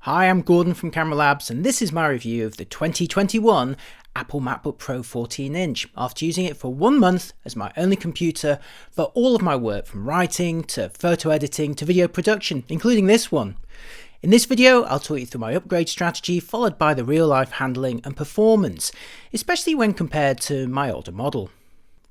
Hi, I'm Gordon from Camera Labs, and this is my review of the 2021 Apple MacBook Pro 14-inch after using it for 1 month as my only computer for all of my work, from writing to photo editing to video production, including this one. In this video, I'll talk you through my upgrade strategy, followed by the real-life handling and performance, especially when compared to my older model.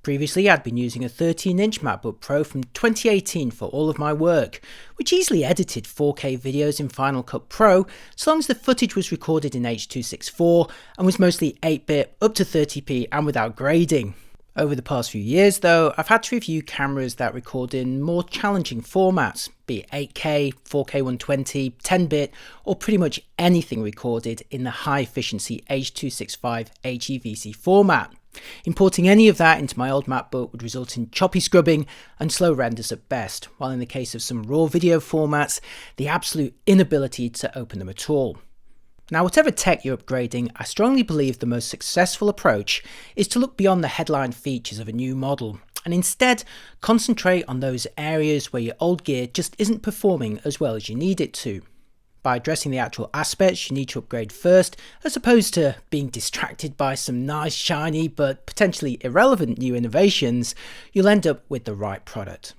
Previously, I'd been using a 13-inch MacBook Pro from 2018 for all of my work, which easily edited 4K videos in Final Cut Pro, so long as the footage was recorded in H.264 and was mostly 8-bit, up to 30p and without grading. Over the past few years though, I've had to review cameras that record in more challenging formats, be it 8K, 4K 120, 10-bit, or pretty much anything recorded in the high-efficiency H.265 HEVC format. Importing any of that into my old MacBook would result in choppy scrubbing and slow renders at best, while in the case of some raw video formats, the absolute inability to open them at all. Now, whatever tech you're upgrading, I strongly believe the most successful approach is to look beyond the headline features of a new model and instead concentrate on those areas where your old gear just isn't performing as well as you need it to. By addressing the actual aspects you need to upgrade first, as opposed to being distracted by some nice, shiny, but potentially irrelevant new innovations, you'll end up with the right product.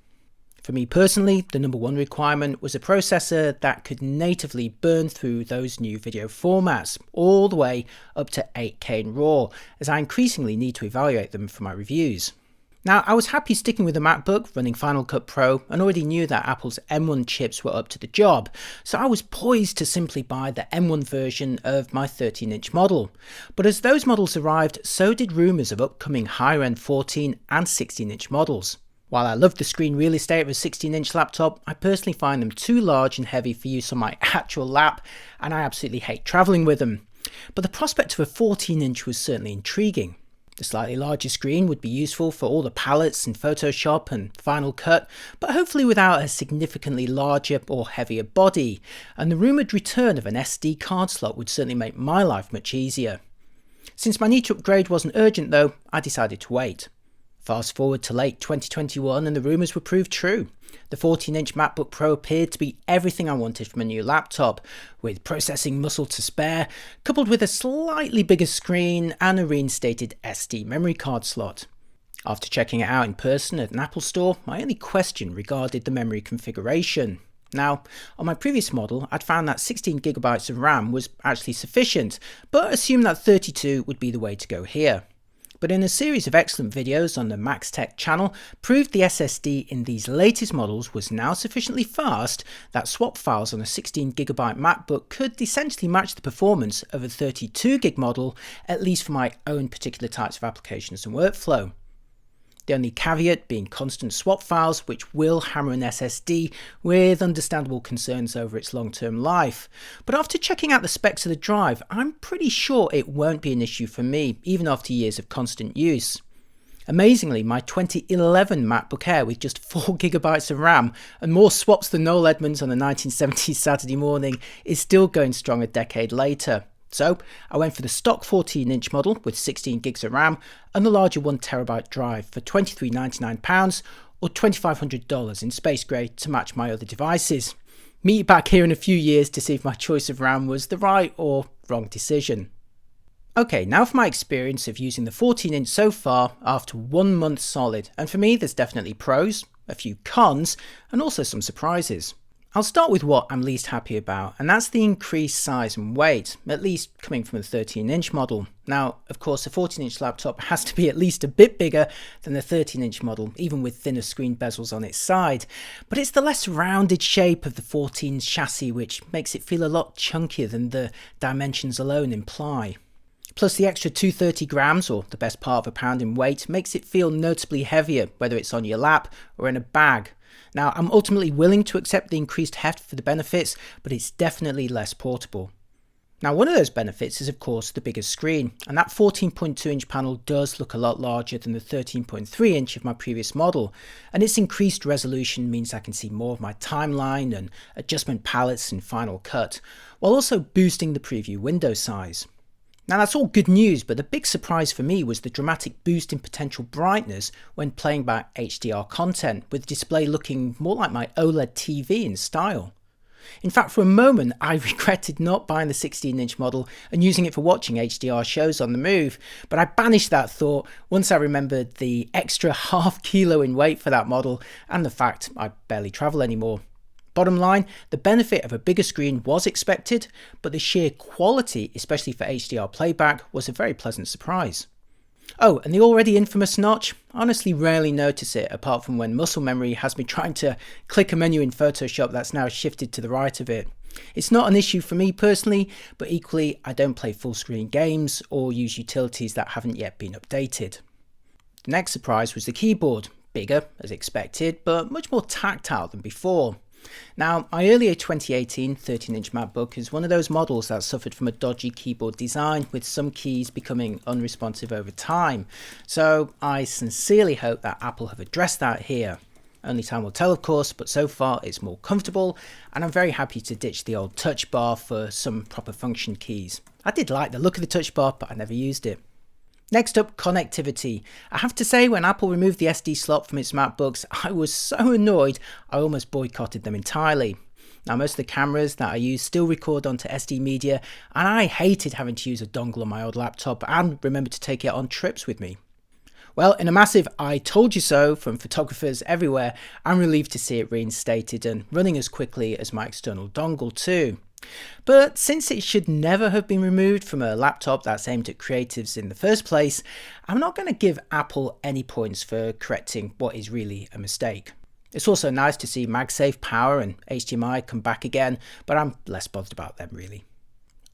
For me personally, the number one requirement was a processor that could natively burn through those new video formats, all the way up to 8K in RAW, as I increasingly need to evaluate them for my reviews. Now, I was happy sticking with the MacBook running Final Cut Pro and already knew that Apple's M1 chips were up to the job, so I was poised to simply buy the M1 version of my 13-inch model. But as those models arrived, so did rumours of upcoming higher-end 14 and 16-inch models. While I love the screen real estate of a 16-inch laptop, I personally find them too large and heavy for use on my actual lap, and I absolutely hate travelling with them. But the prospect of a 14-inch was certainly intriguing. The slightly larger screen would be useful for all the palettes in Photoshop and Final Cut, but hopefully without a significantly larger or heavier body, and the rumoured return of an SD card slot would certainly make my life much easier. Since my need to upgrade wasn't urgent though, I decided to wait. Fast forward to late 2021 and the rumours were proved true. The 14-inch MacBook Pro appeared to be everything I wanted from a new laptop, with processing muscle to spare, coupled with a slightly bigger screen and a reinstated SD memory card slot. After checking it out in person at an Apple store, my only question regarded the memory configuration. Now, on my previous model, I'd found that 16GB of RAM was actually sufficient, but assumed that 32 would be the way to go here. But in a series of excellent videos on the Max Tech channel, proved the SSD in these latest models was now sufficiently fast that swap files on a 16GB MacBook could essentially match the performance of a 32GB model, at least for my own particular types of applications and workflow. The only caveat being constant swap files, which will hammer an SSD with understandable concerns over its long-term life. But after checking out the specs of the drive, I'm pretty sure it won't be an issue for me, even after years of constant use. Amazingly, my 2011 MacBook Air with just 4GB of RAM and more swaps than Noel Edmonds on a 1970s Saturday morning is still going strong a decade later. So I went for the stock 14-inch model with 16GB of RAM and the larger 1TB drive for £23.99 or $2,500 in space grey to match my other devices. Meet you back here in a few years to see if my choice of RAM was the right or wrong decision. Okay, now for my experience of using the 14-inch so far after 1 month solid, and for me there's definitely pros, a few cons, and also some surprises. I'll start with what I'm least happy about, and that's the increased size and weight, at least coming from a 13-inch model. Now, of course, a 14-inch laptop has to be at least a bit bigger than the 13-inch model, even with thinner screen bezels on its side, but it's the less rounded shape of the 14's chassis which makes it feel a lot chunkier than the dimensions alone imply. Plus, the extra 230 grams, or the best part of a pound in weight, makes it feel noticeably heavier, whether it's on your lap or in a bag. Now, I'm ultimately willing to accept the increased heft for the benefits, but it's definitely less portable. Now, one of those benefits is of course the bigger screen, and that 14.2-inch panel does look a lot larger than the 13.3-inch of my previous model, and its increased resolution means I can see more of my timeline and adjustment palettes in Final Cut, while also boosting the preview window size. Now that's all good news, but the big surprise for me was the dramatic boost in potential brightness when playing back HDR content, with the display looking more like my OLED TV in style. In fact, for a moment, I regretted not buying the 16-inch model and using it for watching HDR shows on the move, but I banished that thought once I remembered the extra half kilo in weight for that model and the fact I barely travel anymore. Bottom line, the benefit of a bigger screen was expected, but the sheer quality, especially for HDR playback, was a very pleasant surprise. Oh, and the already infamous notch? I honestly rarely notice it, apart from when muscle memory has me trying to click a menu in Photoshop that's now shifted to the right of it. It's not an issue for me personally, but equally I don't play full screen games or use utilities that haven't yet been updated. The next surprise was the keyboard, bigger as expected, but much more tactile than before. Now, my earlier 2018 13-inch MacBook is one of those models that suffered from a dodgy keyboard design, with some keys becoming unresponsive over time. So I sincerely hope that Apple have addressed that here. Only time will tell, of course, but so far it's more comfortable, and I'm very happy to ditch the old touch bar for some proper function keys. I did like the look of the touch bar, but I never used it. Next up, connectivity. I have to say, when Apple removed the SD slot from its MacBooks, I was so annoyed I almost boycotted them entirely. Now, most of the cameras that I use still record onto SD media, and I hated having to use a dongle on my old laptop and remember to take it on trips with me. Well, in a massive "I told you so" from photographers everywhere, I'm relieved to see it reinstated and running as quickly as my external dongle too. But since it should never have been removed from a laptop that's aimed at creatives in the first place, I'm not going to give Apple any points for correcting what is really a mistake. It's also nice to see MagSafe power and HDMI come back again, but I'm less bothered about them really.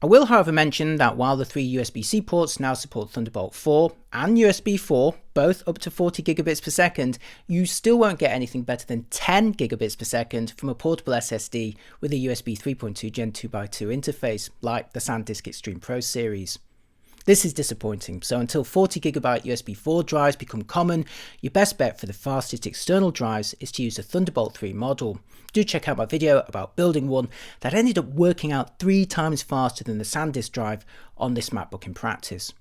I will, however, mention that while the three USB-C ports now support Thunderbolt 4 and USB 4, both up to 40 gigabits per second, you still won't get anything better than 10 gigabits per second from a portable SSD with a USB 3.2 Gen 2x2 interface, like the SanDisk Extreme Pro series. This is disappointing, so until 40GB USB 4 drives become common, your best bet for the fastest external drives is to use a Thunderbolt 3 model. Do check out my video about building one that ended up working out 3 times faster than the SanDisk drive on this MacBook in practice.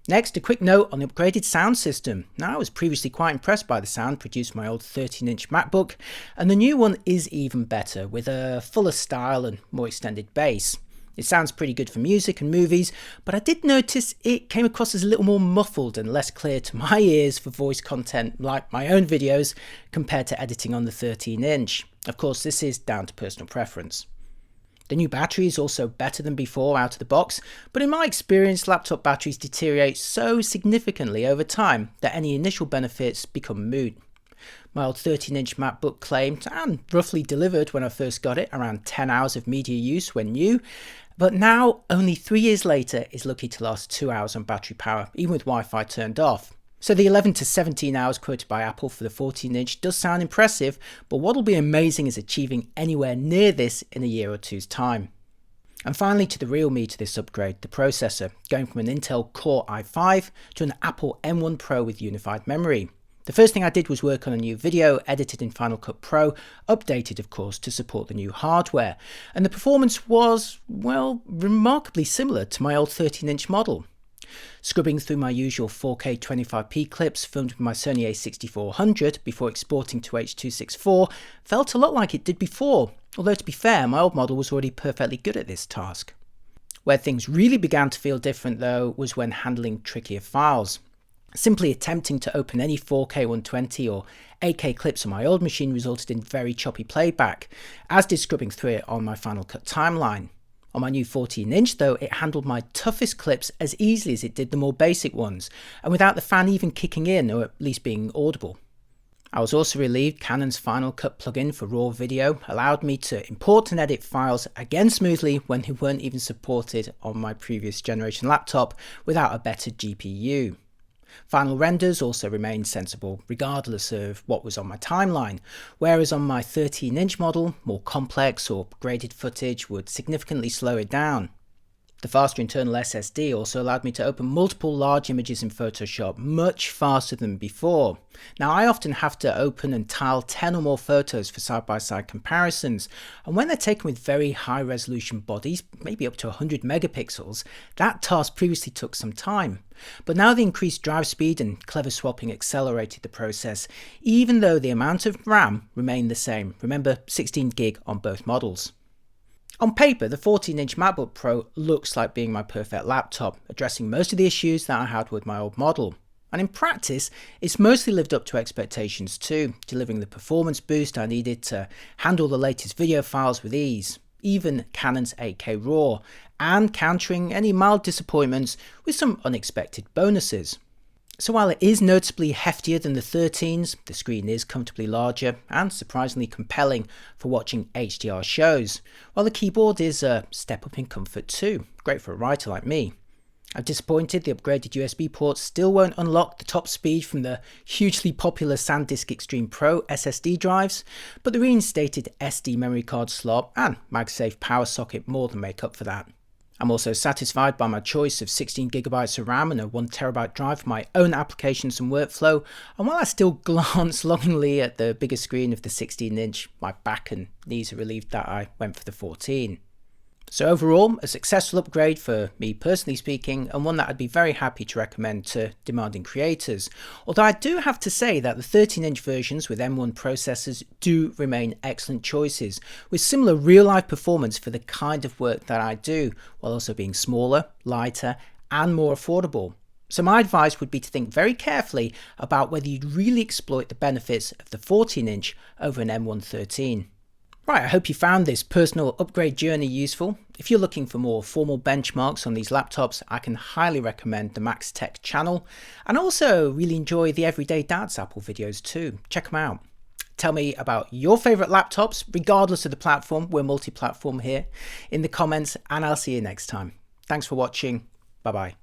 Next, a quick note on the upgraded sound system. Now, I was previously quite impressed by the sound produced by my old 13-inch MacBook, and the new one is even better, with a fuller style and more extended bass. It sounds pretty good for music and movies, but I did notice it came across as a little more muffled and less clear to my ears for voice content like my own videos compared to editing on the 13-inch. Of course, this is down to personal preference. The new battery is also better than before out of the box, but in my experience, laptop batteries deteriorate so significantly over time that any initial benefits become moot. My old 13-inch MacBook claimed, and roughly delivered when I first got it, around 10 hours of media use when new, but now, only 3 years later, is lucky to last 2 hours on battery power, even with Wi-Fi turned off. So the 11 to 17 hours quoted by Apple for the 14-inch does sound impressive, but what'll be amazing is achieving anywhere near this in a year or two's time. And finally, to the real meat to this upgrade, the processor, going from an Intel Core i5 to an Apple M1 Pro with unified memory. The first thing I did was work on a new video edited in Final Cut Pro, updated of course to support the new hardware, and the performance was, well, remarkably similar to my old 13-inch model. Scrubbing through my usual 4K 25p clips filmed with my Sony a6400 before exporting to H.264 felt a lot like it did before, although to be fair, my old model was already perfectly good at this task. Where things really began to feel different though was when handling trickier files. Simply attempting to open any 4K 120 or 8K clips on my old machine resulted in very choppy playback, as did scrubbing through it on my Final Cut timeline. On my new 14-inch though, it handled my toughest clips as easily as it did the more basic ones, and without the fan even kicking in or at least being audible. I was also relieved Canon's Final Cut plugin for RAW video allowed me to import and edit files again smoothly when they weren't even supported on my previous generation laptop without a better GPU. Final renders also remained sensible regardless of what was on my timeline, whereas on my 13-inch model, more complex or graded footage would significantly slow it down. The faster internal SSD also allowed me to open multiple large images in Photoshop much faster than before. Now, I often have to open and tile 10 or more photos for side-by-side comparisons, and when they're taken with very high resolution bodies, maybe up to 100 megapixels, that task previously took some time. But now the increased drive speed and clever swapping accelerated the process, even though the amount of RAM remained the same. Remember, 16 gig on both models. On paper, the 14-inch MacBook Pro looks like being my perfect laptop, addressing most of the issues that I had with my old model. And in practice, it's mostly lived up to expectations too, delivering the performance boost I needed to handle the latest video files with ease, even Canon's 8K RAW, and countering any mild disappointments with some unexpected bonuses. So while it is noticeably heftier than the 13s, the screen is comfortably larger and surprisingly compelling for watching HDR shows, while the keyboard is a step up in comfort too, great for a writer like me. I'm disappointed the upgraded USB ports still won't unlock the top speed from the hugely popular SanDisk Extreme Pro SSD drives, but the reinstated SD memory card slot and MagSafe power socket more than make up for that. I'm also satisfied by my choice of 16GB of RAM and a 1TB drive for my own applications and workflow, and while I still glance longingly at the bigger screen of the 16-inch, my back and knees are relieved that I went for the 14. So overall, a successful upgrade for me personally speaking, and one that I'd be very happy to recommend to demanding creators. Although I do have to say that the 13-inch versions with M1 processors do remain excellent choices, with similar real-life performance for the kind of work that I do, while also being smaller, lighter, and more affordable. So my advice would be to think very carefully about whether you'd really exploit the benefits of the 14-inch over an M1 13. Right, I hope you found this personal upgrade journey useful. If you're looking for more formal benchmarks on these laptops, I can highly recommend the Max Tech channel, and also really enjoy the Everyday Dad's Apple videos too. Check them out. Tell me about your favourite laptops, regardless of the platform. We're multi-platform here, in the comments, and I'll see you next time. Thanks for watching. Bye bye.